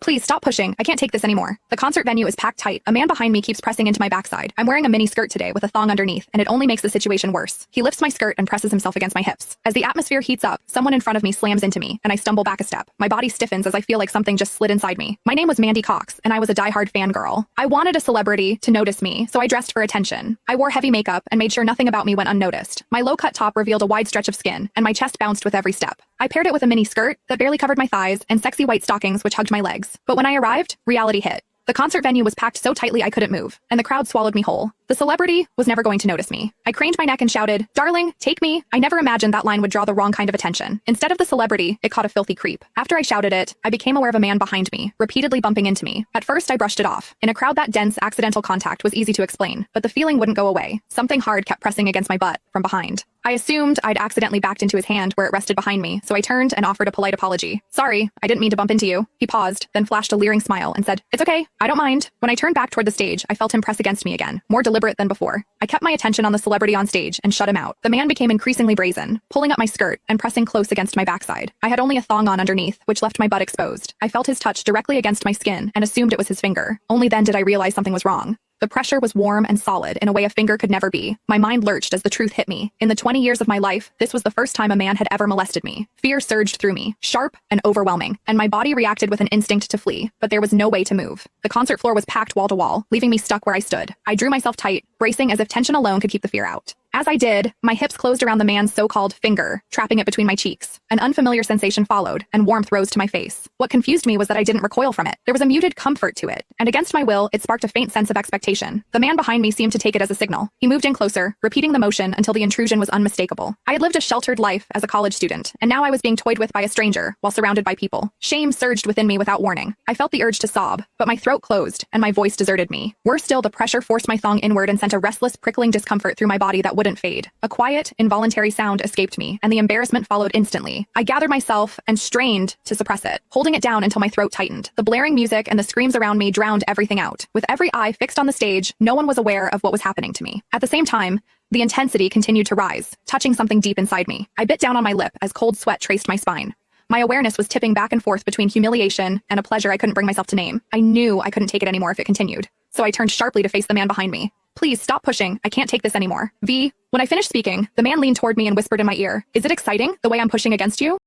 Please stop pushing. I can't take this anymore. The concert venue is packed tight. A man behind me keeps pressing into my backside. I'm wearing a mini skirt today with a thong underneath, and it only makes the situation worse. He lifts my skirt and presses himself against my hips. As the atmosphere heats up, someone in front of me slams into me, and I stumble back a step. My body stiffens as I feel like something just slid inside me. My name was Mandy Cox, and I was a diehard fangirl. I wanted a celebrity to notice me, so I dressed for attention. I wore heavy makeup and made sure nothing about me went unnoticed. My low-cut top revealed a wide stretch of skin, and my chest bounced with every step. I paired it with a mini skirt that barely covered my thighs and sexy white stockings which hugged my legs. But when I arrived, reality hit. The concert venue was packed so tightly I couldn't move, and the crowd swallowed me whole. The celebrity was never going to notice me. I craned my neck and shouted, "Darling, take me." I never imagined that line would draw the wrong kind of attention. Instead of the celebrity, it caught a filthy creep. After I shouted it, I became aware of a man behind me, repeatedly bumping into me. At first, I brushed it off. In a crowd that dense, accidental contact was easy to explain, but the feeling wouldn't go away. Something hard kept pressing against my butt from behind. I assumed I'd accidentally backed into his hand where it rested behind me, so I turned and offered a polite apology. "Sorry, I didn't mean to bump into you." He paused, then flashed a leering smile and said, "It's okay, I don't mind." When I turned back toward the stage, I felt him press against me again, more deliberate than before. I kept my attention on the celebrity on stage and shut him out. The man became increasingly brazen, pulling up my skirt and pressing close against my backside. I had only a thong on underneath, which left my butt exposed. I felt his touch directly against my skin and assumed it was his finger. Only then did I realize something was wrong. The pressure was warm and solid in a way a finger could never be. My mind lurched as the truth hit me. In the 20 years of my life, this was the first time a man had ever molested me. Fear surged through me, sharp and overwhelming, and my body reacted with an instinct to flee, but there was no way to move. The concert floor was packed wall to wall, leaving me stuck where I stood. I drew myself tight, bracing as if tension alone could keep the fear out. As I did, my hips closed around the man's so-called finger, trapping it between my cheeks. An unfamiliar sensation followed, and warmth rose to my face. What confused me was that I didn't recoil from it. There was a muted comfort to it, and against my will, it sparked a faint sense of expectation. The man behind me seemed to take it as a signal. He moved in closer, repeating the motion until the intrusion was unmistakable. I had lived a sheltered life as a college student, and now I was being toyed with by a stranger while surrounded by people. Shame surged within me without warning. I felt the urge to sob, but my throat closed, and my voice deserted me. Worse still, the pressure forced my thong inward and sent a restless, prickling discomfort through my body that wouldn't fade. A quiet, involuntary sound escaped me, and the embarrassment followed instantly. I gathered myself and strained to suppress it, holding it down until my throat tightened. The blaring music and the screams around me drowned everything out. With every eye fixed on the stage, no one was aware of what was happening to me. At the same time, the intensity continued to rise, touching something deep inside me. I bit down on my lip as cold sweat traced my spine. My awareness was tipping back and forth between humiliation and a pleasure I couldn't bring myself to name. I knew I couldn't take it anymore if it continued, so I turned sharply to face the man behind me. "Please stop pushing. I can't take this anymore." When I finished speaking, the man leaned toward me and whispered in my ear, "Is it exciting, the way I'm pushing against you?"